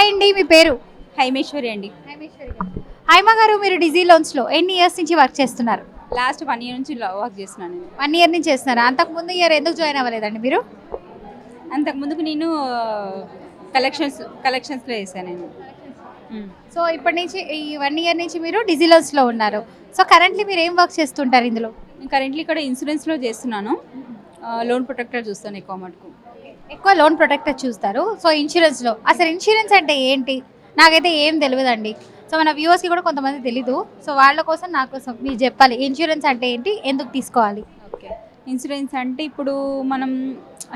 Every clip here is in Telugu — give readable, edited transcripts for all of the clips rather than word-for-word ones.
హాయ్ అండి, మీ పేరు? హైమేశ్వరి అండి. హైమ గారు, మీరు డిజీ లోన్స్లో ఎన్ని ఇయర్స్ నుంచి వర్క్ చేస్తున్నారు? లాస్ట్ 1 ఇయర్ నుంచి వర్క్ చేస్తున్నాను నేను. 1 ఇయర్ నుంచి చేస్తున్నారా? అంతకు ముందు ఇయర్ ఎందుకు జాయిన్ అవ్వలేదండి మీరు? అంతకుముందుకు నేను కలెక్షన్స్లో చేశాను నేను. సో ఇప్పటి నుంచి ఈ 1 ఇయర్ నుంచి మీరు డిజీ లోన్స్లో ఉన్నారు. సో కరెంట్లీ మీరు ఏం వర్క్ చేస్తుంటారు ఇందులో? నేను కరెంట్లీ ఇక్కడ ఇన్సూరెన్స్లో చేస్తున్నాను. లోన్ ప్రొటెక్టర్ చూస్తాను ఎక్కువ మటుకు. ఎక్కువ లోన్ ప్రొటెక్టర్ చూస్తారు. సో ఇన్సూరెన్స్లో అసలు ఇన్సూరెన్స్ అంటే ఏంటి? నాకైతే ఏం తెలియదండి. సో మన వ్యూవర్స్కి కూడా కొంతమంది తెలీదు. సో వాళ్ళ కోసం నా కోసం మీరు చెప్పాలి, ఇన్సూరెన్స్ అంటే ఏంటి, ఎందుకు తీసుకోవాలి? ఓకే, ఇన్సూరెన్స్ అంటే ఇప్పుడు మనం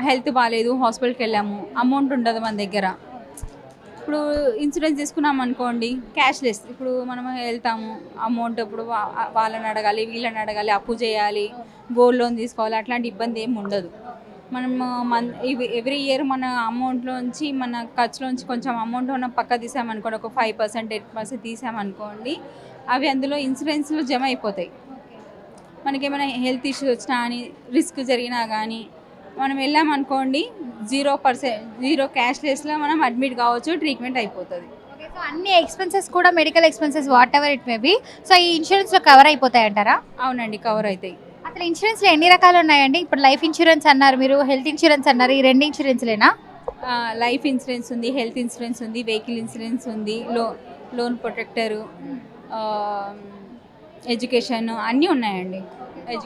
హెల్త్ బాగాలేదు, హాస్పిటల్కి వెళ్ళాము, అమౌంట్ ఉండదు మన దగ్గర. ఇప్పుడు ఇన్సూరెన్స్ తీసుకున్నాం అనుకోండి, క్యాష్లెస్. ఇప్పుడు మనం వెళ్తాము, అమౌంట్ ఇప్పుడు వాళ్ళని అడగాలి, వీళ్ళని అడగాలి, అప్పు చేయాలి, గోల్డ్ లోన్ తీసుకోవాలి, అట్లాంటి ఇబ్బంది ఏమి ఉండదు. మనం ఎవ్రీ ఇయర్ మన అమౌంట్లోంచి, మన ఖర్చులోంచి కొంచెం అమౌంట్ మనం పక్క తీసామనుకోండి, ఒక 5%, 8% తీసామనుకోండి, అవి అందులో ఇన్సూరెన్స్లో జమ అయిపోతాయి. మనకేమైనా హెల్త్ ఇష్యూస్ వచ్చినా కానీ, రిస్క్ జరిగినా కానీ మనం వెళ్ళామనుకోండి, 0% క్యాష్లెస్లో మనం అడ్మిట్ కావచ్చు, ట్రీట్మెంట్ అయిపోతుంది. సో అన్ని ఎక్స్పెన్సెస్ కూడా, medical expenses what ever it may be, so ఈ ఇన్సూరెన్స్లో కవర్ అయిపోతాయి అంటారా? అవునండి, కవర్ అవుతాయి. అసలు ఇన్సూరెన్స్లో ఎన్ని రకాలు ఉన్నాయండి? ఇప్పుడు లైఫ్ ఇన్సూరెన్స్ అన్నారు మీరు, హెల్త్ ఇన్సూరెన్స్ అన్నారు, ఈ 2 ఇన్సూరెన్స్లేనా? లైఫ్ ఇన్సూరెన్స్ ఉంది, హెల్త్ ఇన్సూరెన్స్ ఉంది, వెహికల్ ఇన్సూరెన్స్ ఉంది, లోన్ ప్రొటెక్టరు, ఎడ్యుకేషన్ అన్నీ ఉన్నాయండి.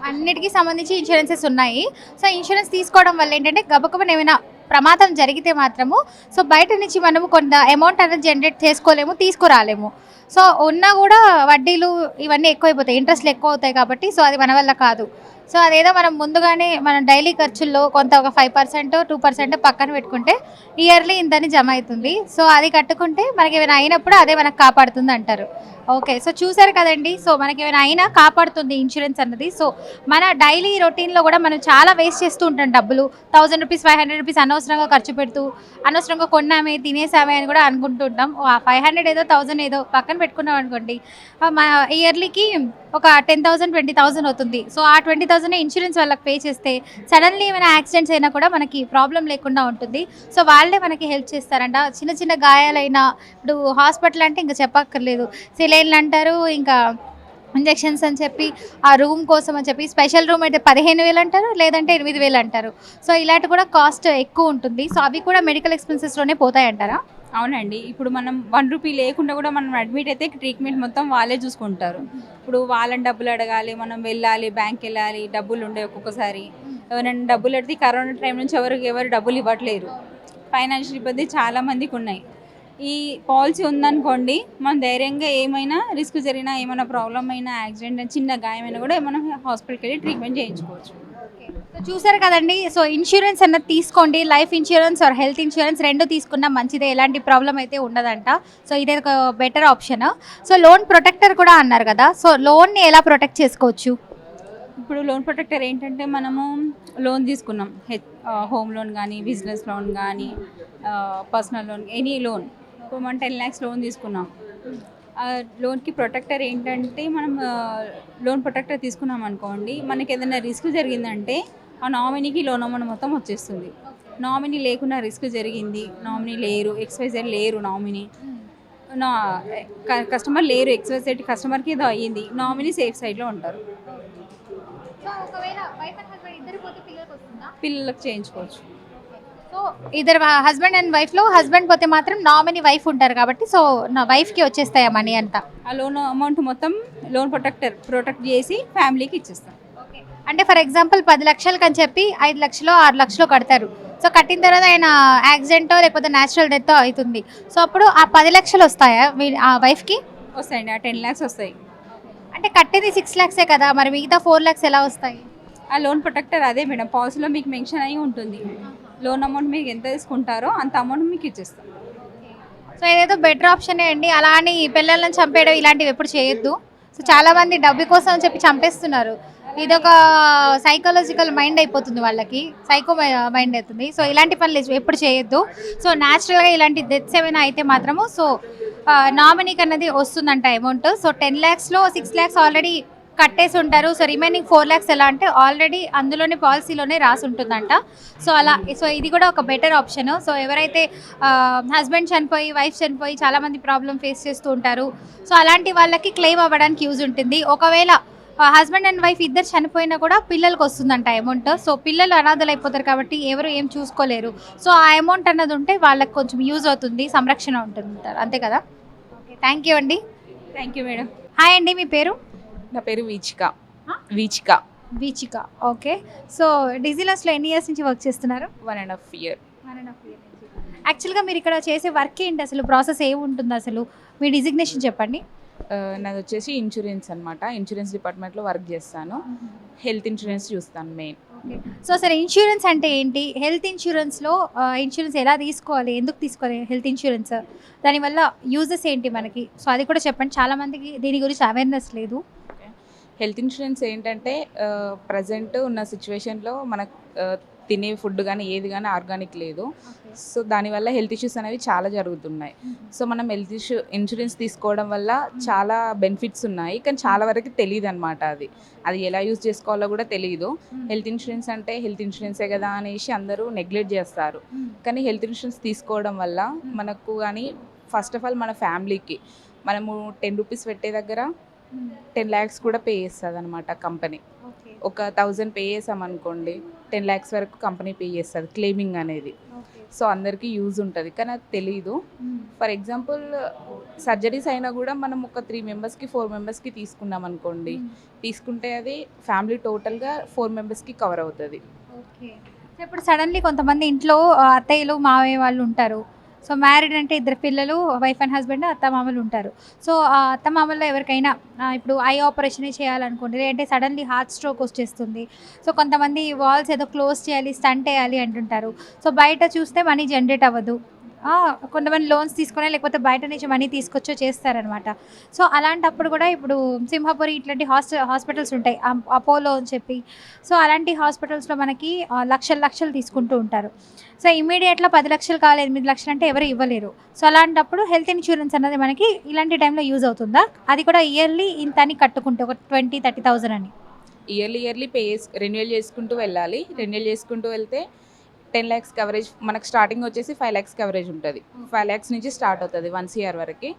అన్నిటికీ సంబంధించి ఇన్సూరెన్సెస్ ఉన్నాయి. సో ఇన్సూరెన్స్ తీసుకోవడం వల్ల ఏంటంటే గబగబా ఏమైనా ప్రమాదం జరిగితే మాత్రము సో బయట నుంచి మనము కొంత అమౌంట్ అనేది జనరేట్ చేసుకోలేము, తీసుకురాలేము. సో ఉన్నా కూడా వడ్డీలు ఇవన్నీ ఎక్కువైపోతాయి, ఇంట్రెస్ట్లు ఎక్కువ అవుతాయి కాబట్టి సో అది మన వల్ల కాదు. సో అదేదో మనం ముందుగానే మనం డైలీ ఖర్చుల్లో కొంత ఒక 5%, 2% పక్కన పెట్టుకుంటే ఇయర్లీ ఇంతని జమ అవుతుంది. సో అది కట్టుకుంటే మనకి ఏమైనా అయినప్పుడు అదే మనకు కాపాడుతుంది అంటారు. ఓకే, సో చూసారు కదండి. సో మనకి ఏమైనా అయినా కాపాడుతుంది ఇన్సూరెన్స్ అన్నది. సో మన డైలీ రొటీన్లో కూడా మనం చాలా వేస్ట్ చేస్తూ ఉంటాం డబ్బులు. 1000 రూపీస్, 500 రూపీస్ అనవసరంగా ఖర్చు పెడుతూ, అనవసరంగా కొన్నామే, తినేసామే అని కూడా అనుకుంటుంటాం. 500 ఏదో 1000 ఏదో పక్కన పెట్టుకున్నాం అనుకోండి, మా ఇయర్లీకి ఒక 10,000, 20,000 అవుతుంది. సో ఆ 20,000 ఇన్సూరెన్స్ వాళ్ళకి పే చేస్తే సడన్లీ ఏమైనా యాక్సిడెంట్స్ అయినా కూడా మనకి ప్రాబ్లం లేకుండా ఉంటుంది. సో వాళ్ళే మనకి హెల్ప్ చేస్తారంట. చిన్న చిన్న గాయాలైనా, ఇప్పుడు హాస్పిటల్ అంటే ఇంకా చెప్పక్కర్లేదు, సిలైన్లు అంటారు, ఇంకా ఇంజెక్షన్స్ అని చెప్పి, ఆ రూమ్ కోసం అని చెప్పి స్పెషల్ రూమ్ అయితే 15,000 అంటారు, లేదంటే 8,000 అంటారు. సో ఇలాంటి కూడా కాస్ట్ ఎక్కువ ఉంటుంది. సో అవి కూడా మెడికల్ ఎక్స్పెన్సెస్లోనే పోతాయంటారా? అవునండి, ఇప్పుడు మనం 1 రూపీ లేకుండా కూడా మనం అడ్మిట్ అయితే ట్రీట్మెంట్ మొత్తం వాళ్ళే చూసుకుంటారు. ఇప్పుడు వాళ్ళని డబ్బులు అడగాలి, మనం వెళ్ళాలి, బ్యాంక్ వెళ్ళాలి, డబ్బులు ఉండే ఒక్కొక్కసారి ఎవరైనా డబ్బులు అడిగితే కరోనా టైం నుంచి ఎవరు డబ్బులు ఇవ్వట్లేరు. ఫైనాన్షియల్ ఇబ్బంది చాలా మందికి ఉన్నాయి. ఈ పాలసీ ఉందనుకోండి, మనం ధైర్యంగా ఏమైనా రిస్క్ జరిగినా, ఏమైనా ప్రాబ్లం అయినా, యాక్సిడెంట్ చిన్న గాయమైనా కూడా మనం హాస్పిటల్కి వెళ్ళి ట్రీట్మెంట్ చేయించుకోవచ్చు. చూసారు కదండి. సో ఇన్సూరెన్స్ అన్నది తీసుకోండి, life insurance or health insurance 2 తీసుకున్నా మంచిదే, ఎలాంటి ప్రాబ్లం అయితే ఉండదంట. సో ఇదే ఒక better option. So loan protector కూడా అన్నారు కదా, సో లోన్ని ఎలా ప్రొటెక్ట్ చేసుకోవచ్చు? ఇప్పుడు లోన్ ప్రొటెక్టర్ ఏంటంటే, మనము లోన్ తీసుకున్నాం, హోమ్ లోన్ కానీ, బిజినెస్ లోన్ కానీ, పర్సనల్ లోన్, ఎనీ లోన్. ఇప్పుడు మనం 10 lakhs లోన్ తీసుకున్నాం. లోన్కి ప్రొటెక్టర్ ఏంటంటే, మనం లోన్ ప్రొటెక్టర్ తీసుకున్నాం అనుకోండి, మనకి ఏదైనా రిస్క్ జరిగిందంటే ఆ నామినీకి లోన్ అమౌంట్ మొత్తం వచ్చేస్తుంది. నామినీ లేకుండా రిస్క్ జరిగింది, నామినీ లేరు, XYZ లేరు, నామినీ కస్టమర్ లేరు, XYZ కస్టమర్కి ఏదో అయ్యింది, నామినీ సేఫ్ సైడ్లో ఉంటారు. పిల్లలకు చేయించుకోవచ్చు. సో ఇద్దరు హస్బెండ్ అండ్ వైఫ్లో హస్బెండ్ పోతే మాత్రం నామినీ వైఫ్ ఉంటారు కాబట్టి సో నా వైఫ్కి వచ్చేస్తాయి ఆ మనీ అంతా. ఆ లోన్ అమౌంట్ మొత్తం లోన్ ప్రొటెక్ట్ చేసి ఫ్యామిలీకి ఇచ్చేస్తాం. అంటే ఫర్ ఎగ్జాంపుల్ 10 లక్షలకి అని చెప్పి 5 లక్షలు 6 లక్షలు కడతారు. సో కట్టిన తర్వాత ఆయన యాక్సిడెంటో లేకపోతే న్యాచురల్ డెత్ అవుతుంది. సో అప్పుడు ఆ 10 లక్షలు వస్తాయా ఆ వైఫ్కి? వస్తాయండి, ఆ 10 lakhs వస్తాయి. అంటే కట్టేది 6 lakhs కదా, మరి మిగతా 4 lakhs ఎలా వస్తాయి? ఆ లోన్ ప్రొటెక్టర్ అదే మేడం, పాలసీలో మీకు మెన్షన్ అయ్యి ఉంటుంది. లోన్ అమౌంట్ మీకు ఎంత తీసుకుంటారో అంత అమౌంట్ మీకు ఇచ్చేస్తాం. సో ఏదేదో బెటర్ ఆప్షనే అండి. అలా అని పిల్లలను చంపేయడం ఇలాంటివి ఎప్పుడు చేయొద్దు. సో చాలామంది డబ్బు కోసం అని చెప్పి చంపేస్తున్నారు. ఇదొక సైకలాజికల్ మైండ్ అయిపోతుంది, వాళ్ళకి సైకో మైండ్ అవుతుంది. సో ఇలాంటి పనులు ఎప్పుడు చేయొద్దు. సో న్యాచురల్గా ఇలాంటి డెత్స్ ఏమైనా అయితే మాత్రము సో నామినీకి అన్నది వస్తుందంట అమౌంట్. సో 10 lakhsలో 6 lakhs ఆల్రెడీ కట్టేసి ఉంటారు. సో రిమైనింగ్ 4 lakhs ఎలా అంటే ఆల్రెడీ అందులోనే పాలసీలోనే రాసి ఉంటుందంట. సో అలా సో ఇది కూడా ఒక బెటర్ ఆప్షన్. సో ఎవరైతే హస్బెండ్ చనిపోయి వైఫ్ చనిపోయి చాలామంది ప్రాబ్లం ఫేస్ చేస్తూ ఉంటారు. సో అలాంటి వాళ్ళకి క్లెయిమ్ అవ్వడానికి యూజ్ ఉంటుంది. ఒకవేళ హస్బెండ్ అండ్ వైఫ్ ఇద్దరు చనిపోయినా కూడా పిల్లలకు వస్తుందంట అమౌంట్. సో పిల్లలు అనాథలు అయిపోతారు కాబట్టి ఎవరు ఏం చూసుకోలేరు. సో ఆ అమౌంట్ అన్నది ఉంటే వాళ్ళకి కొంచెం యూజ్ అవుతుంది, సంరక్షణ ఉంటుంది, అంతే కదా. ఓకే, థ్యాంక్ యూ అండి. Thank you madam. హాయ్ అండి, మీ పేరు? నా పేరు వీచిక. వీచిక. ఓకే. సో డిజిలస్లో ఎన్ని ఇయర్స్ నుంచి వర్క్ చేస్తున్నారు? 1.5 year. 1.5 year నుంచి. యాక్చువల్గా మీరు ఇక్కడ చేసే వర్క్ ఏంటి, అసలు ప్రాసెస్ ఏముంటుంది, అసలు మీ డిజిగ్నేషన్ చెప్పండి. నాది వచ్చేసి ఇన్సూరెన్స్ అనమాట. ఇన్సూరెన్స్ డిపార్ట్మెంట్లో వర్క్ చేస్తాను. హెల్త్ ఇన్సూరెన్స్ చూస్తాను మెయిన్. ఓకే. సో అసలు ఇన్సూరెన్స్ అంటే ఏంటి, హెల్త్ ఇన్సూరెన్స్లో ఇన్సూరెన్స్ ఎలా తీసుకోవాలి, ఎందుకు తీసుకోవాలి హెల్త్ ఇన్సూరెన్స్, దానివల్ల యూజెస్ ఏంటి మనకి, సో అది కూడా చెప్పండి. చాలామందికి దీని గురించి అవేర్నెస్ లేదు. హెల్త్ ఇన్సూరెన్స్ ఏంటంటే ప్రజెంట్ ఉన్న సిచ్యువేషన్లో మనకు తినే ఫుడ్ కానీ ఏది కానీ ఆర్గానిక్ లేదు. సో దానివల్ల హెల్త్ ఇష్యూస్ అనేవి చాలా జరుగుతున్నాయి. సో మనం హెల్త్ ఇన్సూరెన్స్ తీసుకోవడం వల్ల చాలా బెనిఫిట్స్ ఉన్నాయి, కానీ చాలా వరకు తెలియదు అనమాట. అది ఎలా యూజ్ చేసుకోవాలో కూడా తెలియదు. హెల్త్ ఇన్సూరెన్స్ అంటే హెల్త్ ఇన్సూరెన్సే కదా అనేసి అందరూ నెగ్లెక్ట్ చేస్తారు. కానీ హెల్త్ ఇన్సూరెన్స్ తీసుకోవడం వల్ల మనకు కానీ ఫస్ట్ ఆఫ్ ఆల్ మన ఫ్యామిలీకి మనము 10 రూపీస్ పెట్టే దగ్గర 10 lakhs కూడా పే చేస్తుంది అనమాట కంపెనీ. ఒక 1000 పే చేసామనుకోండి 10 lakhs వరకు కంపెనీ పే చేస్తుంది క్లెయిమింగ్ అనేది. సో అందరికీ యూజ్ ఉంటుంది, కానీ అది తెలీదు. ఫర్ ఎగ్జాంపుల్ సర్జరీస్ అయినా కూడా మనం ఒక 3 మెంబర్స్కి 4 మెంబర్స్కి తీసుకున్నాం అనుకోండి, తీసుకుంటే అది ఫ్యామిలీ టోటల్గా 4 మెంబర్స్కి కవర్ అవుతుంది. ఓకే. సో ఇప్పుడు సడన్లీ కొంతమంది ఇంట్లో అత్తయ్యలు మావయ్య వాళ్ళు ఉంటారు. సో మ్యారీడ్ అంటే ఇద్దరు పిల్లలు, వైఫ్ అండ్ హస్బెండ్, అత్తమామలు ఉంటారు. సో ఆ అత్తమామల్లో ఎవరికైనా ఇప్పుడు ఐ ఆపరేషన్ చేయాలనుకోండి, లేదంటే సడన్లీ హార్ట్ స్ట్రోక్ వచ్చేస్తుంది. సో కొంతమంది వాల్స్ ఏదో క్లోజ్ చేయాలి, స్టంట్ వేయాలి అంటుంటారు. సో బయట చూస్తే మనీ జనరేట్ అవ్వదు. కొంతమంది లోన్స్ తీసుకునే లేకపోతే బయట నుంచి మనీ తీసుకొచ్చో చేస్తారనమాట. సో అలాంటప్పుడు కూడా ఇప్పుడు సింహాపురి ఇట్లాంటి హాస్పిటల్స్ ఉంటాయి, అపోలో అని చెప్పి. సో అలాంటి హాస్పిటల్స్లో మనకి లక్షలు తీసుకుంటూ ఉంటారు. సో ఇమీడియట్గా 10 లక్షలు కావాలి, 8 లక్షలు అంటే ఎవరు ఇవ్వలేరు. సో అలాంటప్పుడు హెల్త్ ఇన్సూరెన్స్ అన్నది మనకి ఇలాంటి టైంలో యూజ్ అవుతుందా? అది కూడా ఇయర్లీ ఇంత అని కట్టుకుంటే ఒక 20,000-30,000 అని ఇయర్లీ పే రెన్యువల్ చేసుకుంటూ వెళ్ళాలి. రెన్యువల్ చేసుకుంటూ వెళ్తే 10 lakhs కవరేజ్ మనకు స్టార్టింగ్ వచ్చేసి 5 lakhs కవరేజ్ ఉంటుంది. 5 lakhs నుంచి స్టార్ట్ అవుతుంది 1 year వరకు.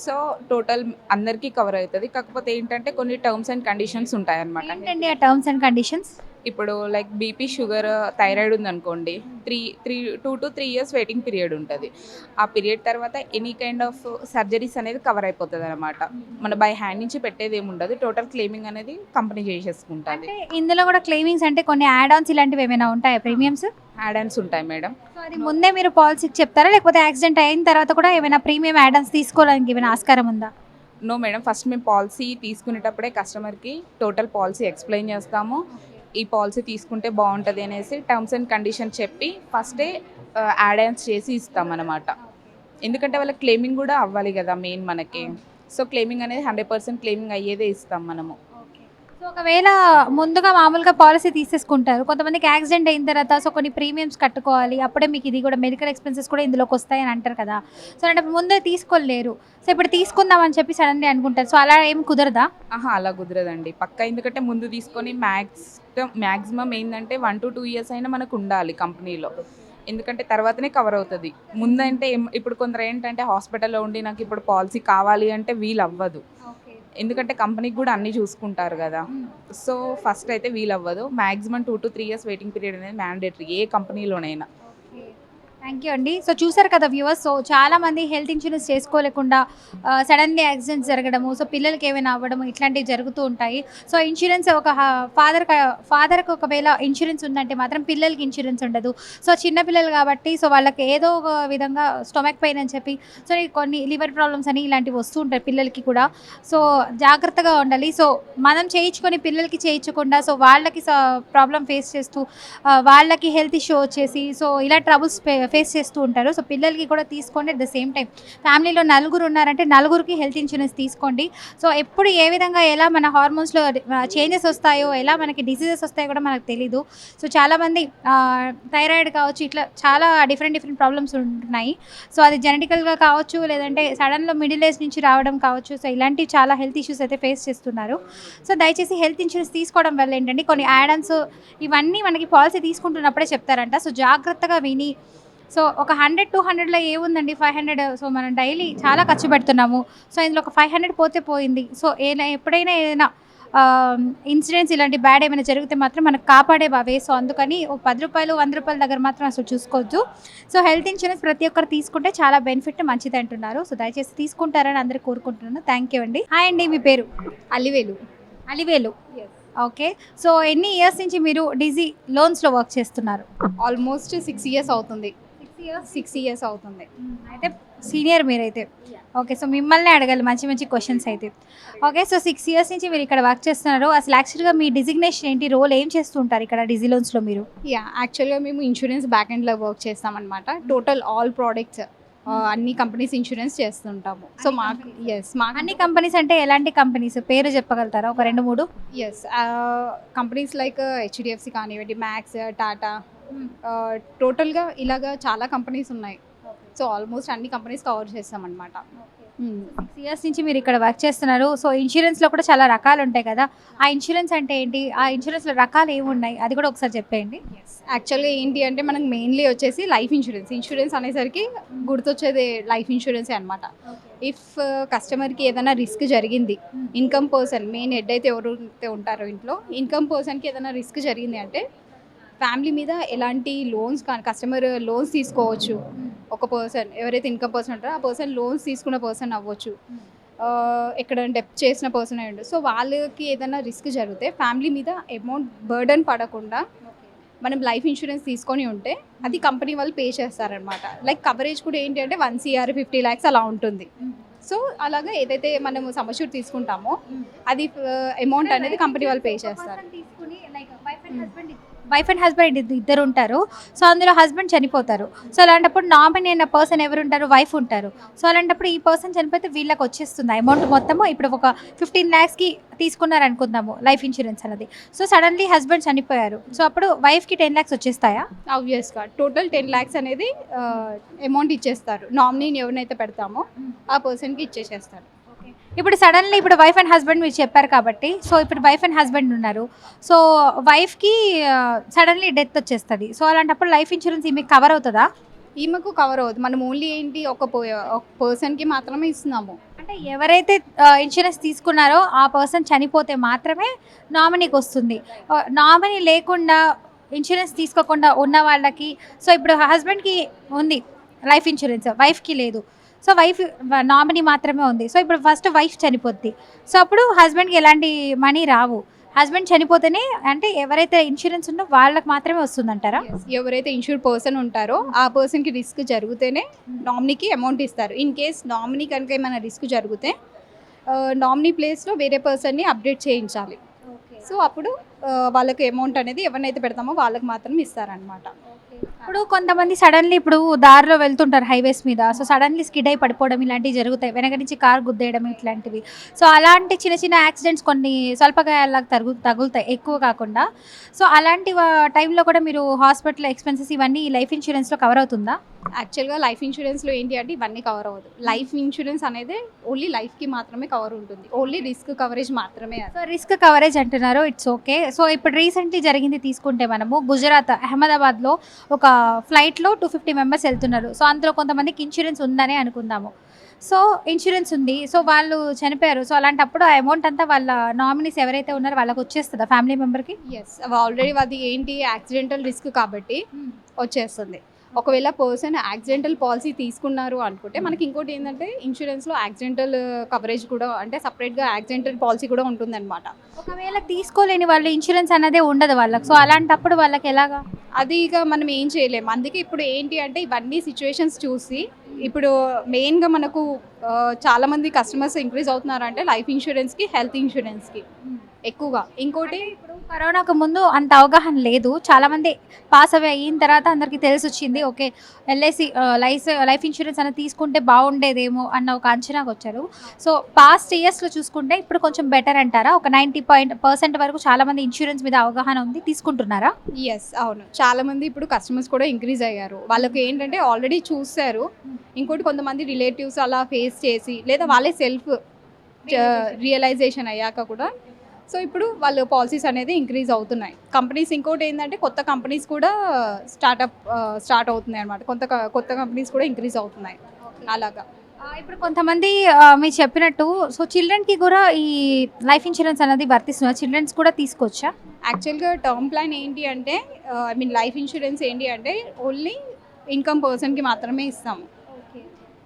సో టోటల్ అందరికీ కవర్ అవుతుంది. కాకపోతే ఏంటంటే కొన్ని టర్మ్స్ అండ్ కండిషన్స్ ఉంటాయి అన్నమాట. ఏంటండి ఆ టర్మ్స్ అండ్ కండిషన్స్? ఇప్పుడు లైక్ బీపీ, షుగర్, థైరాయిడ్ ఉందనుకోండి, 2 to 3 years వెయిటింగ్ పీరియడ్ ఉంటుంది. ఆ పీరియడ్ తర్వాత ఎనీ కైండ్ ఆఫ్ సర్జరీస్ అనేది కవర్ అయిపోతుంది అనమాట. మన బై హ్యాండ్ నుంచి పెట్టేది ఏమి ఉండదు, టోటల్ క్లెయిమింగ్ అనేది కంపెనీ చేసేసుకుంటుంది. అంటే ఇందులో కూడా క్లెయిమింగ్స్ అంటే కొన్ని యాడ్ ఆన్స్ ఇలాంటివి ఏమైనా ఉంటాయా, ప్రీమియమ్స్? యాడ్ ఆన్స్ ఉంటాయి మేడం. సో అది ముందే మీరు పాలసీకి చెప్తారా, లేకపోతే యాక్సిడెంట్ అయిన తర్వాత కూడా ఏమైనా ప్రీమియం యాడ్ ఆన్స్ తీసుకోవడానికి ఏమైనా ఆస్కారం ఉందా? నో మేడం, ఫస్ట్ మేము పాలసీ తీసుకునేటప్పుడే కస్టమర్కి టోటల్ పాలసీ ఎక్స్ప్లెయిన్ చేస్తాము. ఈ పాలసీ తీసుకుంటే బాగుంటుంది అనేసి టర్మ్స్ అండ్ కండిషన్ చెప్పి ఫస్టే యాడ్ ఆన్స్ చేసి ఇస్తామన్నమాట. ఎందుకంటే వాళ్ళ క్లెయిమింగ్ కూడా అవ్వాలి కదా మెయిన్ మనకి. సో క్లెయిమింగ్ అనేది 100% క్లెయిమింగ్ అయ్యేదే ఇస్తాం మనము. సో ఒకవేళ ముందుగా మామూలుగా పాలసీ తీసేసుకుంటారు, కొంతమందికి యాక్సిడెంట్ అయిన తర్వాత సో కొన్ని ప్రీమియమ్స్ కట్టుకోవాలి, అప్పుడే మీకు ఇది కూడా మెడికల్ ఎక్స్పెన్సెస్ కూడా ఇందులోకి వస్తాయని అంటారు కదా. సో అంటే ముందే తీసుకోలేరు, సో ఇప్పుడు తీసుకుందామని చెప్పి సడన్లీ అనుకుంటారు. సో అలా ఏం కుదరదా? అలా కుదరదండి పక్కా. ఎందుకంటే ముందు తీసుకొని మ్యాక్సిమం ఏంటంటే 1 to 2 years అయినా మనకు ఉండాలి కంపెనీలో. ఎందుకంటే తర్వాతనే కవర్ అవుతుంది. ముందంటే ఇప్పుడు కొందరు ఏంటంటే హాస్పిటల్లో ఉండి నాకు ఇప్పుడు పాలసీ కావాలి అంటే వీలు అవ్వదు. ఎందుకంటే కంపెనీకి కూడా అన్నీ చూసుకుంటారు కదా. సో ఫస్ట్ అయితే వీలు అవ్వదు. Maximum 2 to 3 years waiting period అనేది మ్యాండేటరీ ఏ కంపెనీలోనైనా. థ్యాంక్ యూ అండి. సో చూసారు కదా వ్యూవర్స్, సో చాలామంది హెల్త్ ఇన్సూరెన్స్ చేసుకోలేకుండా సడన్లీ యాక్సిడెంట్స్ జరగడము, సో పిల్లలకి ఏమైనా అవ్వడము ఇట్లాంటివి జరుగుతూ ఉంటాయి. సో ఇన్సూరెన్స్ ఒక ఫాదర్కి ఒకవేళ ఇన్సూరెన్స్ ఉందంటే మాత్రం పిల్లలకి ఇన్సూరెన్స్ ఉండదు. సో చిన్నపిల్లలు కాబట్టి సో వాళ్ళకి ఏదో ఒక విధంగా స్టొమక్ పెయిన్ అని చెప్పి సో కొన్ని లివర్ ప్రాబ్లమ్స్ అని ఇలాంటివి వస్తూ ఉంటాయి పిల్లలకి కూడా. సో జాగ్రత్తగా ఉండాలి. సో మనం చేయించుకొని పిల్లలకి చేయించకుండా సో వాళ్ళకి ప్రాబ్లం ఫేస్ చేస్తూ వాళ్ళకి హెల్త్ ఇష్యూ వచ్చేసి సో ఇలా ట్రబుల్స్ ఫేస్ చేస్తూ ఉంటారు. సో పిల్లలకి కూడా తీసుకోండి. అట్ ద సేమ్ టైం ఫ్యామిలీలో నలుగురు ఉన్నారంటే నలుగురికి హెల్త్ ఇన్సూరెన్స్ తీసుకోండి. సో ఎప్పుడు ఏ విధంగా ఎలా మన హార్మోన్స్లో చేంజెస్ వస్తాయో, ఎలా మనకి డిసీజెస్ వస్తాయో కూడా మనకు తెలీదు. సో చాలామంది థైరాయిడ్ కావచ్చు, ఇట్లా చాలా డిఫరెంట్ ప్రాబ్లమ్స్ ఉంటున్నాయి. సో అది జెనెటికల్గా కావచ్చు, లేదంటే సడన్లో మిడిల్ ఏజ్ నుంచి రావడం కావచ్చు. సో ఇలాంటి చాలా హెల్త్ ఇష్యూస్ అయితే ఫేస్ చేస్తున్నారు. సో దయచేసి హెల్త్ ఇన్సూరెన్స్ తీసుకోవడం వల్ల ఏంటంటే కొన్ని యాడన్స్ ఇవన్నీ మనకి పాలసీ తీసుకుంటున్నప్పుడే చెప్తారంట. సో జాగ్రత్తగా విని, సో ఒక 100-200లో ఏముందండి, 500. సో మనం డైలీ చాలా ఖర్చు పెడుతున్నాము. సో ఇందులో ఒక 500 పోతే పోయింది. సో ఎప్పుడైనా ఏదైనా ఇన్సిడెంట్స్ ఇలాంటి బ్యాడ్ ఏమైనా జరిగితే మాత్రం మనకు కాపాడే బావే. సో అందుకని ఓ 10 రూపాయలు 100 రూపాయల దగ్గర మాత్రం అసలు చూసుకోవద్దు. సో హెల్త్ ఇన్సూరెన్స్ ప్రతి ఒక్కరు తీసుకుంటే చాలా బెనిఫిట్, మంచిది అంటున్నారు. సో దయచేసి తీసుకుంటారని అందరూ కోరుకుంటున్నాను. థ్యాంక్ యూ అండి. హాయ్ అండి, మీ పేరు? అలివేలు. ఓకే. సో ఎన్ని ఇయర్స్ నుంచి మీరు డిజీ లోన్స్లో వర్క్ చేస్తున్నారు? ఆల్మోస్ట్ 6 ఇయర్స్ అవుతుంది. 6 ఇయర్స్ అవుతుంది. అయితే సీనియర్ మీరైతే. ఓకే. సో మిమ్మల్ని అడగాలి మంచి క్వశ్చన్స్ అయితే. ఓకే. సో 6 ఇయర్స్ నుంచి మీరు ఇక్కడ వర్క్ చేస్తున్నారు. అసలు యాక్చువల్గా మీ డిజిగ్నేషన్ ఏంటి, రోల్ ఏం చేస్తుంటారు ఇక్కడ డిజీ లోన్స్లో మీరు? యాక్చువల్గా మేము ఇన్సూరెన్స్ బ్యాక్ ఎండ్లో వర్క్ చేస్తామన్నమాట. టోటల్ ఆల్ ప్రోడక్ట్స్ అన్ని కంపెనీస్ ఇన్సూరెన్స్ చేస్తుంటాము. సో మాకు అన్ని కంపెనీస్ అంటే ఎలాంటి కంపెనీస్ పేరు చెప్పగలుగుతారా ఒక 2-3? కంపెనీస్ లైక్ హెచ్డిఎఫ్సి కానివ్వండి, మ్యాక్స్, టాటా, టోటల్గా ఇలాగా చాలా కంపెనీస్ ఉన్నాయి. సో ఆల్మోస్ట్ అన్ని కంపెనీస్ కవర్ చేస్తామన్నమాట. 6 ఇయర్స్ నుంచి మీరు ఇక్కడ వర్క్ చేస్తున్నారు. సో ఇన్సూరెన్స్లో కూడా చాలా రకాలు ఉంటాయి కదా, ఆ ఇన్సూరెన్స్ అంటే ఏంటి, ఆ ఇన్సూరెన్స్లో రకాలు ఏమున్నాయి అది కూడా ఒకసారి చెప్పేయండి. యాక్చువల్గా ఏంటి అంటే మనకు మెయిన్లీ వచ్చేసి లైఫ్ ఇన్సూరెన్స్ అనేసరికి గుర్తొచ్చేది లైఫ్ ఇన్సూరెన్సే అనమాట. ఇఫ్ కస్టమర్కి ఏదైనా రిస్క్ జరిగింది, ఇన్కమ్ పర్సన్ మెయిన్ హెడ్ అయితే ఎవరైతే ఉంటారో ఇంట్లో, ఇన్కమ్ పర్సన్కి ఏదైనా రిస్క్ జరిగింది అంటే ఫ్యామిలీ మీద ఎలాంటి లోన్స్ కానీ కస్టమర్ లోన్స్ తీసుకోవచ్చు. ఒక పర్సన్ ఎవరైతే ఇన్కమ్ పర్సన్ ఉంటారో ఆ పర్సన్ లోన్స్ తీసుకున్న పర్సన్ అవ్వచ్చు, ఎక్కడ డెప్ట్ చేసిన పర్సన్ అయ్యండు. సో వాళ్ళకి ఏదైనా రిస్క్ జరిగితే ఫ్యామిలీ మీద అమౌంట్ బర్డన్ పడకుండా మనం లైఫ్ ఇన్సూరెన్స్ తీసుకొని ఉంటే అది కంపెనీ వాళ్ళు పే చేస్తారనమాట. లైక్ కవరేజ్ కూడా ఏంటి అంటే 1 CR 50 lakhs అలా ఉంటుంది. సో అలాగా ఏదైతే మనం సమష్యూర్ తీసుకుంటామో అది అమౌంట్ అనేది కంపెనీ వాళ్ళు పే చేస్తారు. వైఫ్ అండ్ హస్బెండ్ ఇద్దరు ఉంటారు. సో అందులో హస్బెండ్ చనిపోతారు. సో అలాంటప్పుడు నామినీ అయిన పర్సన్ ఎవరు ఉంటారు, వైఫ్ ఉంటారు. సో అలాంటప్పుడు ఈ పర్సన్ చనిపోతే వీళ్ళకి వచ్చేస్తుంది అమౌంట్ మొత్తము. ఇప్పుడు ఒక 15 lakhsకి తీసుకున్నారు అనుకుందాము లైఫ్ ఇన్సూరెన్స్ అనేది. సో సడన్లీ హస్బెండ్ చనిపోయారు. సో అప్పుడు వైఫ్కి 10 lakhs వచ్చేస్తాయా? ఆబ్వియస్గా టోటల్ 10 lakhs అనేది అమౌంట్ ఇచ్చేస్తారు. నామినీని ఎవరినైతే పెడతామో ఆ పర్సన్కి ఇచ్చేసేస్తారు. ఇప్పుడు సడన్లీ ఇప్పుడు వైఫ్ అండ్ హస్బెండ్ మీరు చెప్పారు కాబట్టి, సో ఇప్పుడు వైఫ్ అండ్ హస్బెండ్ ఉన్నారు. సో వైఫ్కి సడన్లీ డెత్ వచ్చేస్తుంది. సో అలాంటప్పుడు లైఫ్ ఇన్సూరెన్స్ ఈమె కవర్ అవుతుందా? ఈమెకు కవర్ అవుతుంది. మనం ఓన్లీ ఏంటి ఒక పర్సన్కి మాత్రమే ఇస్తున్నాము. అంటే ఎవరైతే ఇన్సూరెన్స్ తీసుకున్నారో ఆ పర్సన్ చనిపోతే మాత్రమే నామినీకి వస్తుంది. నామినీ లేకుండా ఇన్సూరెన్స్ తీసుకోకుండా ఉన్న వాళ్ళకి, సో ఇప్పుడు హస్బెండ్కి ఉంది లైఫ్ ఇన్సూరెన్స్, వైఫ్కి లేదు. సో వైఫ్ నామినీ మాత్రమే ఉంది. సో ఇప్పుడు ఫస్ట్ వైఫ్ చనిపోద్ది. సో అప్పుడు హస్బెండ్కి ఎలాంటి మనీ రావు. హస్బెండ్ చనిపోతేనే అంటే ఎవరైతే ఇన్సూరెన్స్ ఉందో వాళ్ళకి మాత్రమే వస్తుందంటారా? ఎవరైతే ఇన్సూర్డ్ పర్సన్ ఉంటారో ఆ పర్సన్కి రిస్క్ జరిగితేనే నామినీకి అమౌంట్ ఇస్తారు. ఇన్ కేస్ నామినీ కనుక ఏమైనా రిస్క్ జరిగితే నామినీ ప్లేస్లో వేరే పర్సన్ని అప్డేట్ చేయించాలి. సో అప్పుడు వాళ్ళకి అమౌంట్ అనేది ఎవరినైతే పెడతామో వాళ్ళకి మాత్రం ఇస్తారనమాట. ఇప్పుడు కొంతమంది సడన్లీ ఇప్పుడు దారిలో వెళ్తుంటారు హైవేస్ మీద. సో సడన్లీ స్కిడ్ అయి పడిపోవడం ఇలాంటివి జరుగుతాయి, వెనక నుంచి కార్ గుద్దేయడం ఇట్లాంటివి. సో అలాంటి చిన్న యాక్సిడెంట్స్ కొన్ని స్వల్ప గాయాలకు తగులుతాయి, ఎక్కువ కాకుండా. సో అలాంటి టైంలో కూడా మీరు హాస్పిటల్ ఎక్స్పెన్సెస్ ఇవన్నీ లైఫ్ ఇన్సూరెన్స్లో కవర్ అవుతుందా? యాక్చువల్గా లైఫ్ ఇన్సూరెన్స్లో ఏంటి అంటే ఇవన్నీ కవర్ అవ్వదు. లైఫ్ ఇన్సూరెన్స్ అనేది ఓన్లీ లైఫ్కి మాత్రమే కవర్ ఉంటుంది. ఓన్లీ రిస్క్ కవరేజ్ మాత్రమే. సో రిస్క్ కవరేజ్ అంటున్నారు, ఇట్స్ ఓకే. సో ఇప్పుడు రీసెంట్లీ జరిగింది తీసుకుంటే మనము గుజరాత్ అహ్మదాబాద్లో ఒక ఫ్లైట్లో 250 members వెళ్తున్నారు. సో అందులో కొంతమందికి ఇన్సూరెన్స్ ఉందనే అనుకుందాము. సో ఇన్సూరెన్స్ ఉంది, సో వాళ్ళు చనిపోయారు. సో అలాంటప్పుడు ఆ అమౌంట్ అంతా వాళ్ళ నామినీస్ ఎవరైతే ఉన్నారో వాళ్ళకి వచ్చేస్తుందా ఫ్యామిలీ మెంబర్కి? ఎస్, ఆల్రెడీ అది ఏంటి యాక్సిడెంటల్ రిస్క్ కాబట్టి వచ్చేస్తుంది. ఒకవేళ పర్సన్ యాక్సిడెంటల్ పాలసీ తీసుకున్నారు అనుకుంటే మనకి ఇంకోటి ఏంటంటే ఇన్సూరెన్స్లో యాక్సిడెంటల్ కవరేజ్ కూడా అంటే సపరేట్గా యాక్సిడెంటల్ పాలసీ కూడా ఉంటుందన్నమాట. ఒకవేళ తీసుకోలేని వాళ్ళు ఇన్సూరెన్స్ అన్నదే ఉండదు వాళ్ళకి. సో అలాంటప్పుడు వాళ్ళకి ఎలాగా? అది ఇక మనం ఏం చేయలేము. అందుకే ఇప్పుడు ఏంటి అంటే ఇవన్నీ సిచ్యువేషన్స్ చూసి ఇప్పుడు మెయిన్గా మనకు చాలామంది కస్టమర్స్ ఇంక్రీజ్ అవుతున్నారంటే లైఫ్ ఇన్సూరెన్స్కి, హెల్త్ ఇన్సూరెన్స్కి. ఎక్కువగా. ఇంకోటి ఇప్పుడు కరోనాకు ముందు అంత అవగాహన లేదు. చాలామంది పాస్ అవే అయిన తర్వాత అందరికీ తెలిసొచ్చింది. ఓకే, ఎల్ఐసి లైఫ్ ఇన్సూరెన్స్ అనేది తీసుకుంటే బాగుండేదేమో అన్న ఒక అంచనాకు వచ్చారు. సో పాస్ట్ ఇయర్స్లో చూసుకుంటే ఇప్పుడు కొంచెం బెటర్ అంటారా? ఒక 90% వరకు చాలామంది ఇన్సూరెన్స్ మీద అవగాహన ఉంది, తీసుకుంటున్నారా? ఎస్, అవును. చాలామంది ఇప్పుడు కస్టమర్స్ కూడా ఇంక్రీజ్ అయ్యారు. వాళ్ళకి ఏంటంటే ఆల్రెడీ చూస్తారు. ఇంకోటి కొంతమంది రిలేటివ్స్ అలా ఫేస్ చేసి లేదా వాళ్ళే సెల్ఫ్ రియలైజేషన్ అయ్యాక కూడా సో ఇప్పుడు వాళ్ళు పాలసీస్ అనేది ఇంక్రీజ్ అవుతున్నాయి. కంపెనీస్ ఇంకోటి ఏంటంటే కొత్త కంపెనీస్ కూడా స్టార్ట్ అవుతున్నాయి అనమాట. కొత్త కంపెనీస్ కూడా ఇంక్రీజ్ అవుతున్నాయి అలాగా. ఇప్పుడు కొంతమంది మీరు చెప్పినట్టు సో చిల్డ్రన్కి కూడా ఈ లైఫ్ ఇన్సూరెన్స్ అనేది వర్తిస్తున్నారు. చిల్డ్రన్స్ కూడా తీసుకోవచ్చా? యాక్చువల్గా టర్మ్ ప్లాన్ ఏంటి అంటే ఐ మీన్ లైఫ్ ఇన్సూరెన్స్ ఏంటి అంటే ఓన్లీ ఇన్కమ్ పర్సన్కి మాత్రమే ఇస్తాము.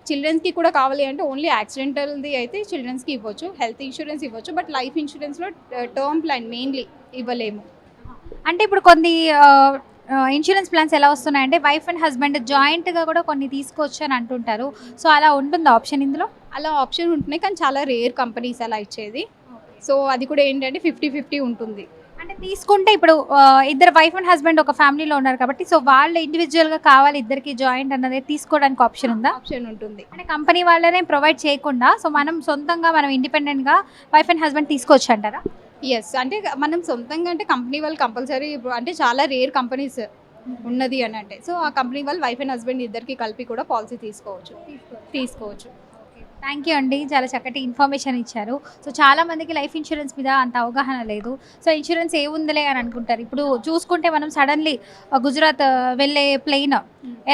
చిల్డ్రన్స్కి కూడా కావాలి అంటే ఓన్లీ యాక్సిడెంటల్ది అయితే చిల్డ్రన్స్కి ఇవ్వచ్చు, హెల్త్ ఇన్సూరెన్స్ ఇవ్వచ్చు. బట్ లైఫ్ ఇన్సూరెన్స్లో టర్మ్ ప్లాన్ మెయిన్లీ ఇవ్వలేము. అంటే ఇప్పుడు కొన్ని ఇన్సూరెన్స్ ప్లాన్స్ ఎలా వస్తున్నాయంటే వైఫ్ అండ్ హస్బెండ్ జాయింట్గా కూడా కొన్ని తీసుకోవచ్చు అని అంటుంటారు. సో అలా ఉంటుందా ఆప్షన్ ఇందులో? అలా ఆప్షన్ ఉంటున్నాయి కానీ చాలా రేర్ కంపెనీస్ అలా ఇచ్చేది. సో అది కూడా ఏంటంటే 50-50 ఉంటుంది. అంటే తీసుకుంటే ఇప్పుడు ఇద్దరు వైఫ్ అండ్ హస్బెండ్ ఒక ఫ్యామిలీలో ఉన్నారు కాబట్టి సో వాళ్ళు ఇండివిజువల్గా కావాలి ఇద్దరికి జాయింట్ అన్నది తీసుకోవడానికి ఆప్షన్ ఉందా? ఆప్షన్ ఉంటుంది. అంటే కంపెనీ వాళ్ళనే ప్రొవైడ్ చేయకుండా సో మనం సొంతంగా మనం ఇండిపెండెంట్గా వైఫ్ అండ్ హస్బెండ్ తీసుకోవచ్చు అంటారా? ఎస్, అంటే మనం సొంతంగా అంటే కంపెనీ వాళ్ళు కంపల్సరీ అంటే చాలా రేర్ కంపెనీస్ ఉన్నది అని అంటే సో ఆ కంపెనీ వాళ్ళు వైఫ్ అండ్ హస్బెండ్ ఇద్దరికి కలిపి కూడా పాలసీ తీసుకోవచ్చు. థ్యాంక్ యూ అండి, చాలా చక్కటి ఇన్ఫర్మేషన్ ఇచ్చారు. సో చాలా మందికి లైఫ్ ఇన్సూరెన్స్ మీద అంత అవగాహన లేదు. సో ఇన్సూరెన్స్ ఏముందిలే అని అనుకుంటారు. ఇప్పుడు చూసుకుంటే మనం సడన్లీ గుజరాత్ వెళ్ళే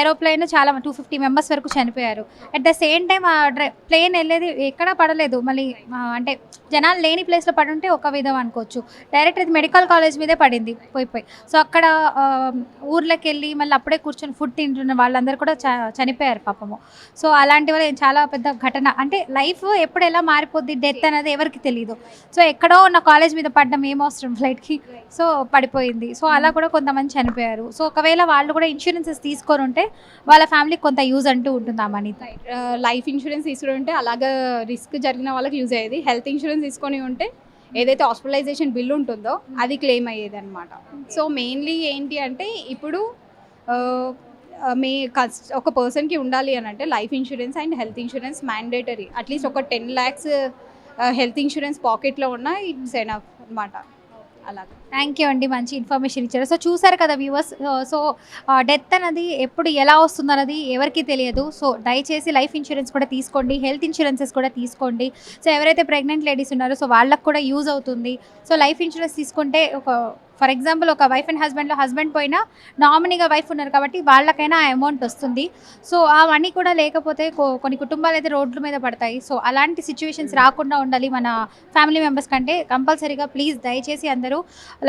ఏరోప్లెయిన్ చాలా 250 మెంబర్స్ వరకు చనిపోయారు. అట్ ద సేమ్ టైం ఆ ప్లేన్ వెళ్ళేది ఎక్కడా పడలేదు. మళ్ళీ అంటే జనాలు లేని ప్లేస్లో పడి ఉంటే ఒక విధం అనుకోవచ్చు. డైరెక్ట్ అది మెడికల్ కాలేజ్ మీదే పడింది పోయి. సో అక్కడ ఊర్లోకి వెళ్ళి మళ్ళీ అప్పుడే కూర్చొని ఫుడ్ తింటున్న వాళ్ళందరూ కూడా చనిపోయారు పాపము. సో అలాంటి వల్ల చాలా పెద్ద ఘటన. అంటే లైఫ్ ఎప్పుడు ఎలా మారిపోద్ది, డెత్ అనేది ఎవరికి తెలియదు. సో ఎక్కడో ఉన్న కాలేజ్ మీద పడ్డం ఏమవసరం ఫ్లైట్కి, సో పడిపోయింది. సో అలా కూడా కొంతమంది చనిపోయారు. సో ఒకవేళ వాళ్ళు కూడా ఇన్సూరెన్సెస్ తీసుకొని ఉంటే వాళ్ళ ఫ్యామిలీకి కొంత యూజ్ అంటూ ఉంటుంది ఆ మనీ. లైఫ్ ఇన్సూరెన్స్ తీసుకుని ఉంటే అలాగా రిస్క్ జరిగిన వాళ్ళకి యూజ్ అయ్యేది. హెల్త్ ఇన్సూరెన్స్ తీసుకొని ఉంటే ఏదైతే హాస్పిటలైజేషన్ బిల్ ఉంటుందో అది క్లెయిమ్ అయ్యేది అనమాట. సో మెయిన్లీ ఏంటి అంటే ఇప్పుడు ఒక పర్సన్కి ఉండాలి అని అంటే life insurance and health insurance mandatory. At least ఒక 10 lakhs హెల్త్ ఇన్సూరెన్స్ పాకెట్లో ఉన్న ఇట్స్ ఎనఫ్ అనమాట. అలాగే. థ్యాంక్ యూ అండి, మంచి ఇన్ఫర్మేషన్ ఇచ్చారు. సో చూసారు కదా వ్యూవర్స్, సో డెత్ అనేది ఎప్పుడు ఎలా వస్తుంది అన్నది ఎవరికీ తెలియదు. సో దయచేసి లైఫ్ ఇన్సూరెన్స్ కూడా తీసుకోండి, హెల్త్ ఇన్సూరెన్సెస్ కూడా తీసుకోండి. సో ఎవరైతే ప్రెగ్నెంట్ లేడీస్ ఉన్నారో సో వాళ్ళకు కూడా యూజ్ అవుతుంది. సో లైఫ్ ఇన్సూరెన్స్ తీసుకుంటే ఫర్ ఎగ్జాంపుల్ ఒక వైఫ్ అండ్ హస్బెండ్లో హస్బెండ్ పోయినా నామినీగా వైఫ్ ఉన్నారు కాబట్టి వాళ్ళకైనా ఆ అమౌంట్ వస్తుంది. సో ఆ మనీ కూడా లేకపోతే కొన్ని కుటుంబాలు అయితే రోడ్ల మీద పడతాయి. సో అలాంటి సిచ్యువేషన్స్ రాకుండా ఉండాలి మన ఫ్యామిలీ మెంబర్స్ కంటే కంపల్సరీగా ప్లీజ్ దయచేసి అందరూ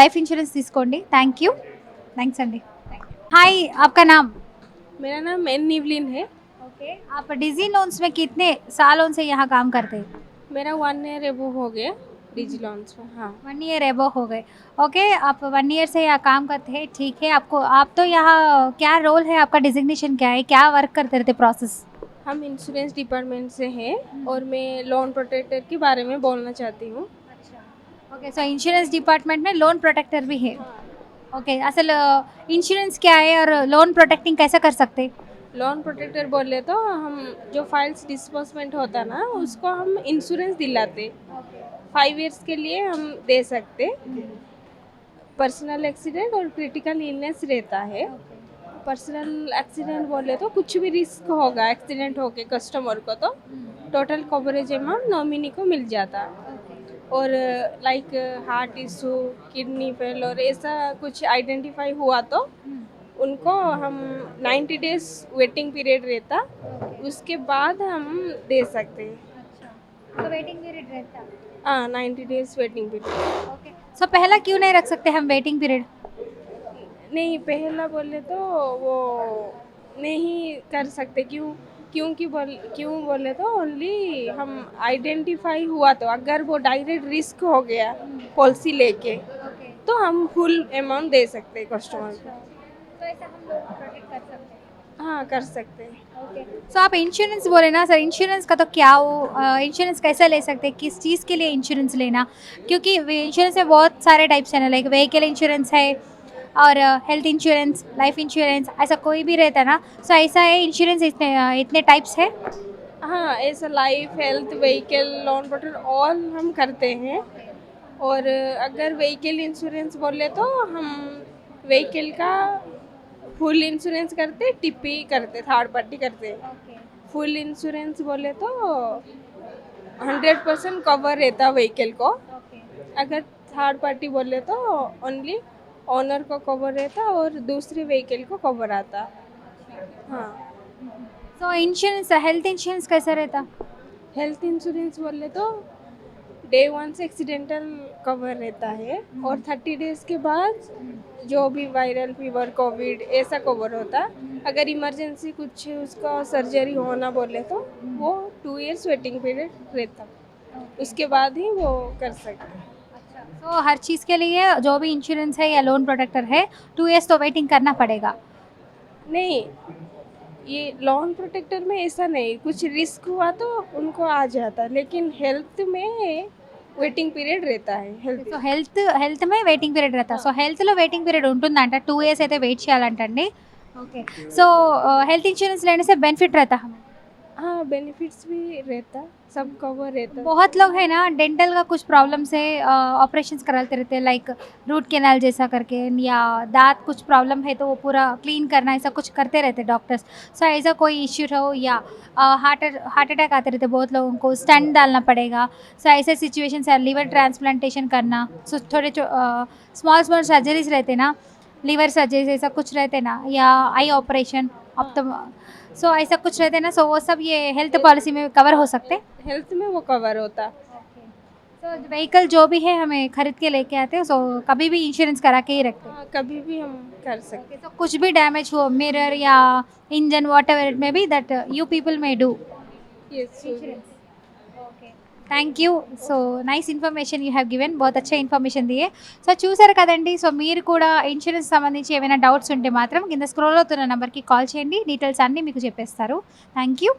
లైఫ్ ఇన్సూరెన్స్ తీసుకోండి. థ్యాంక్స్ అండి. హాయ్, आपका नाम? मेरा नाम एन निवलिन है. ओके, आप डिजी लोन्स में कितने सालों से यहाँ काम करते हैं? मेरा 1 year एबो हो गया डिजी लॉन्स में. हाँ, 1 year एबो हो गए. ओके, आप 1 year से यहाँ काम करते हैं, ठीक है. आप तो यहाँ क्या रोल है आपका, डिजिग्नेशन क्या है, क्या वर्क करते रहते प्रोसेस? हम इंश्योरेंस डिपार्टमेंट से हैं और मैं लोन प्रोटेक्टर के बारे में बोलना चाहती हूँ. ओके, सो इंश्योरेंस डिपार्टमेंट में लोन प्रोटेक्टर भी है. ओके, असल इंश्योरेंस क्या है और लोन प्रोटेक्टिंग कैसे कर सकते? लोन प्रोटेक्टर बोले तो हम जो फाइल्स डिस्बर्समेंट होता ना उसको हम इंश्योरेंस दिलाते. 5 years के लिए हम दे सकते. पर्सनल एक्सीडेंट और क्रिटिकल इलनेस रहता है. पर्सनल एक्सीडेंट बोले तो कुछ भी रिस्क होगा एक्सीडेंट होके कस्टमर को तो टोटल कवरेज अमाउंट नॉमिनी को मिल जाता. और like heart issue, kidney fail ऐसा कुछ आइडेंटिफाई हुआ तो उनको हम 90 days वेटिंग पीरियड रहता. उसके बाद हम दे सकते हैं. तो वेटिंग पीरियड रहता है. हाँ, 90 days वेटिंग पीरियड. ओके, सो पहला क्यों नहीं रख सकते हम वेटिंग पीरियड? नहीं, पहला बोले तो वो नहीं कर सकते. क्यों बोले तो ओनली हम आइडेंटिफाई हुआ तो अगर वो डायरेक्ट रिस्क हो गया पॉलिसी लेके तो हम फुल अमाउंट दे सकते हैं कस्टमर को. तो ऐसा हम लोग प्रोटेक्ट कर सकते हैं. हाँ कर सकते हैं। सो आप इंश्योरेंस बोले ना सर, इंश्योरेंस का तो क्या हो, इंश्योरेंस कैसे ले सकते हैं, किस चीज़ के लिए इंश्योरेंस लेना? क्योंकि इंश्योरेंस में बहुत सारे टाइप्स हैं ना, लाइक व्हीकल इंश्योरेंस है और हेल्थ इंश्योरेंस, लाइफ इंश्योरेंस, ऐसा कोई भी रहता है ना। सो ऐसा है इंश्योरेंस इतने टाइप्स है? हाँ ऐसा life health vehicle loan protect all हम करते हैं। और अगर व्हीकल इंश्योरेंस बोले तो हम व्हीकल का फुल इंश्योरेंस करते, टिप्पी करते, थर्ड पार्टी करते। फुल इंश्योरेंस बोले तो 100% कवर रहता व्हीकल को। अगर थर्ड पार्टी बोले तो ओनली ओनर को कवर रहता और दूसरे व्हीकल को कवर आता। हाँ सो इंश्योरेंस, हेल्थ इंश्योरेंस कैसा रहता? हेल्थ इंश्योरेंस बोले तो डे 1 से एक्सीडेंटल कवर रहता है और 30 डेज के बाद जो भी वायरल फीवर कोविड ऐसा कवर होता। अगर इमरजेंसी कुछ उसका सर्जरी होना बोले तो वो 2 इयर्स वेटिंग पीरियड रहता, उसके बाद ही वो कर सकते हैं। तो हर चीज़ के लिए जो भी इंश्योरेंस है या लोन प्रोटेक्टर है 2 इयर्स तो वेटिंग करना पड़ेगा। नहीं, ये लॉन प्रोटेक्टर में ऐसा नहीं, कुछ रिस्क हुआ तो उनको आ जाता, लेकिन हेल्थ में वेटिंग पीरियड रहता है। हेल्थ సో హెల్త్ మే వెయిటింగ్ పీరియడ్ रहता. సో హెల్త్లో వెయిటింగ్ పీరియడ్ ఉంటుందంట, 2 ఇయర్స్ అయితే వెయిట్ చేయాలంటండి. ఓకే. సో हेल्थ इंश्योरेंस लेने से बेनिफिट रहता हमें? हाँ बेनिफिट्स भी रहता, सब कवर रहता। बहुत लोग है ना डेंटल का कुछ प्रॉब्लम से ऑपरेशंस कराते रहते हैं, लाइक रूट कैनाल जैसा करके, या दांत कुछ प्रॉब्लम है तो वो पूरा क्लीन करना, ऐसा कुछ करते रहते डॉक्टर्स. सो ऐसा कोई इश्यू हो या हार्ट अटैक आते रहते बहुत लोगों को, स्टंट डालना पड़ेगा. सो ऐसे सिचुएशंस है, लीवर ट्रांसप्लांटेशन करना, सो थोड़े स्मॉल सर्जरीज रहते ना, लीवर सर्जरीज ऐसा कुछ रहते ना, या आई ऑपरेशन अब तो, सो ऐसा कुछ रहते ना, सो वो सब ये हेल्थ पॉलिसी में कवर हो सकते. हेल्थ में वो कवर होता। तो व्हीकल जो भी है हमें खरीद के लेके आते हैं, सो कभी भी इंश्योरेंस करा के ही रखते हैं. हाँ कभी भी हम कर सकते। तो कुछ भी डैमेज हो, मिरर या engine, what ever it may be, that you people may do. Yes thank you. So nice information you have given, बहुत अच्छा ఇన్ఫర్మేషన్ దియే. సో చూసారు కదండి, సో మీరు కూడా ఇన్సూరెన్స్ సంబంధించి ఏమైనా డౌట్స్ ఉంటే మాత్రం కింద స్క్రోల్ అవుతున్న నెంబర్కి కాల్ చేయండి, డీటెయిల్స్ అన్నీ మీకు చెప్పేస్తారు. Thank you.